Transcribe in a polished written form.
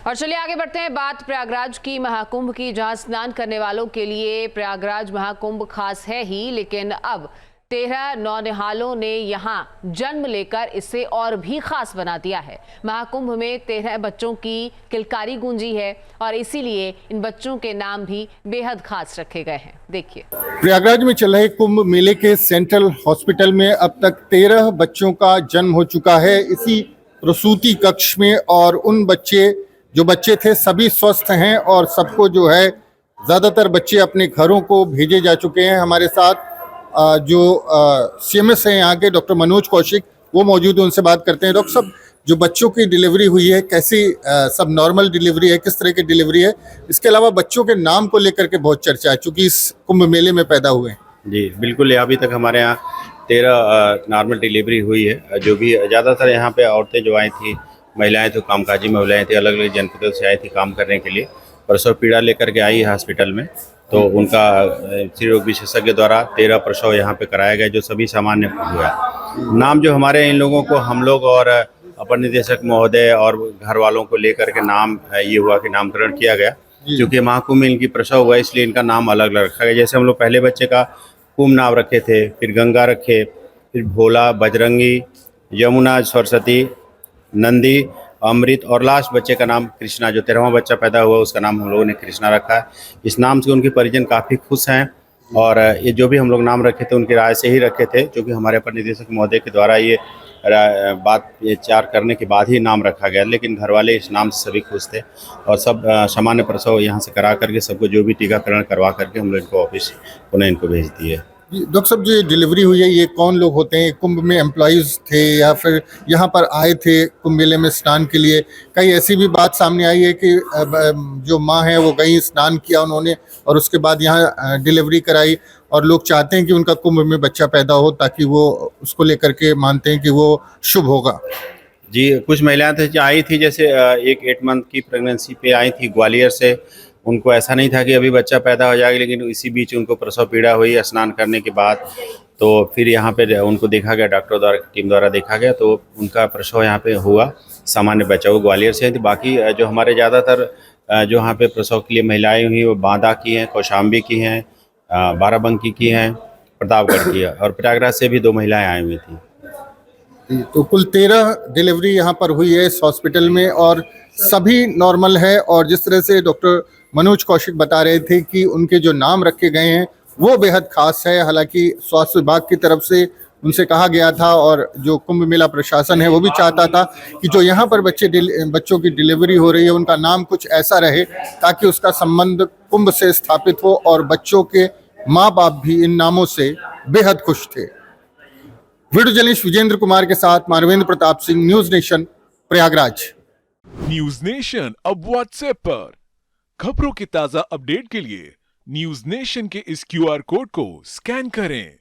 और चलिए आगे बढ़ते हैं बात प्रयागराज की महाकुंभ की, जहां स्नान करने वालों के लिए प्रयागराज महाकुंभ खास है ही, लेकिन अब 13 नौनिहालों ने यहां जन्म लेकर इसे और भी खास बना दिया है। महाकुंभ में 13 बच्चों की किलकारी गूंजी है और इसीलिए इन बच्चों के नाम भी बेहद खास रखे गए हैं। देखिए, प्रयागराज में चल रहे कुंभ मेले के सेंट्रल हॉस्पिटल में अब तक 13 बच्चों का जन्म हो चुका है इसी प्रसूति कक्ष में, और उन जो बच्चे थे सभी स्वस्थ हैं और सबको जो है ज़्यादातर बच्चे अपने घरों को भेजे जा चुके हैं। हमारे साथ जो सीएमएस हैं यहाँ के डॉक्टर मनोज कौशिक, वो मौजूद हैं, उनसे बात करते हैं। डॉक्टर साहब, जो बच्चों की डिलीवरी हुई है कैसी, सब नॉर्मल डिलीवरी है, किस तरह की डिलीवरी है? इसके अलावा बच्चों के नाम को लेकर के बहुत चर्चा है चूँकि इस कुंभ मेले में पैदा हुए हैं। जी बिल्कुल, अभी तक हमारे यहाँ 13 नॉर्मल डिलीवरी हुई है। जो भी ज़्यादातर यहाँ पे औरतें जो आई थी, महिलाएं तो कामकाजी महिलाएं थी, अलग अलग जनपदों से आई थी काम करने के लिए, प्रसव पीड़ा लेकर के आई है हॉस्पिटल में। तो उनका स्त्री रोग विशेषज्ञ द्वारा 13 प्रसव यहाँ पे कराया गया, जो सभी सामान्य हुआ। नाम जो हमारे इन लोगों को हम लोग और अपर निदेशक महोदय और घर वालों को लेकर के नाम ये हुआ कि नामकरण किया गया, क्योंकि महाकुंभ में इनकी प्रसव हुआ इसलिए इनका नाम अलग अलग रखा गया। जैसे हम लोग पहले बच्चे का कुंभ नाम रखे थे, फिर गंगा रखे, फिर भोला, बजरंगी, यमुना, सरस्वती, नंदी, अमृत, और लास्ट बच्चे का नाम कृष्णा, जो 13वां बच्चा पैदा हुआ उसका नाम हम लोगों ने कृष्णा रखा है। इस नाम से उनके परिजन काफ़ी खुश हैं, और ये जो भी हम लोग नाम रखे थे उनकी राय से ही रखे थे, क्योंकि हमारे अपर निदेशक महोदय के द्वारा ये बात विचार करने के बाद ही नाम रखा गया। लेकिन घर वाले इस नाम से सभी खुश थे, और सब सामान्य प्रसव यहाँ से करा करके सबको जो भी टीकाकरण करवा करके हम लोग इनको ऑफिस पुनः इनको भेज दिए। डॉक्टर साहब, जो ये डिलीवरी हुई है ये कौन लोग होते हैं? कुंभ में एम्प्लॉइज थे या फिर यहाँ पर आए थे कुंभ मेले में स्नान के लिए? कहीं ऐसी भी बात सामने आई है कि जो माँ है वो गई, स्नान किया उन्होंने और उसके बाद यहाँ डिलीवरी कराई, और लोग चाहते हैं कि उनका कुंभ में बच्चा पैदा हो ताकि वो उसको लेकर के मानते हैं कि वो शुभ होगा? जी, कुछ महिलाएं तो आई थी, जैसे एक 8 मंथ की प्रेगनेंसी पे आई थी ग्वालियर से। उनको ऐसा नहीं था कि अभी बच्चा पैदा हो जाएगा, लेकिन इसी बीच उनको प्रसव पीड़ा हुई स्नान करने के बाद। तो फिर यहाँ पे उनको देखा गया, डॉक्टर द्वारा टीम द्वारा देखा गया, तो उनका प्रसव यहाँ पे हुआ, सामान्य बच्चा। वो ग्वालियर से थी। बाकी जो हमारे ज़्यादातर जो यहाँ पे प्रसव के लिए महिलाएं हुई वो बांदा की हैं, कौशाम्बी की हैं, बाराबंकी की हैं, प्रतापगढ़ की है, और प्रयागराज से भी 2 महिलाएँ आई हुई थी। तो कुल 13 डिलीवरी यहाँ पर हुई है इस हॉस्पिटल में और सभी नॉर्मल है। और जिस तरह से डॉक्टर मनोज कौशिक बता रहे थे कि उनके जो नाम रखे गए हैं वो बेहद खास है। हालांकि स्वास्थ्य विभाग की तरफ से उनसे कहा गया था और जो कुंभ मेला प्रशासन है वो भी चाहता था कि जो यहाँ पर बच्चों की डिलीवरी हो रही है उनका नाम कुछ ऐसा रहे ताकि उसका संबंध कुंभ से स्थापित हो, और बच्चों के माँ बाप भी इन नामों से बेहद खुश थे। वीडियो जर्नलिस्ट विजेंद्र कुमार के साथ Manvendra Pratap Singh, news nation, Prayagraj. News nation अब व्हाट्सएप पर खबरों की ताजा अपडेट के लिए न्यूज नेशन के इस क्यूआर कोड को स्कैन करें।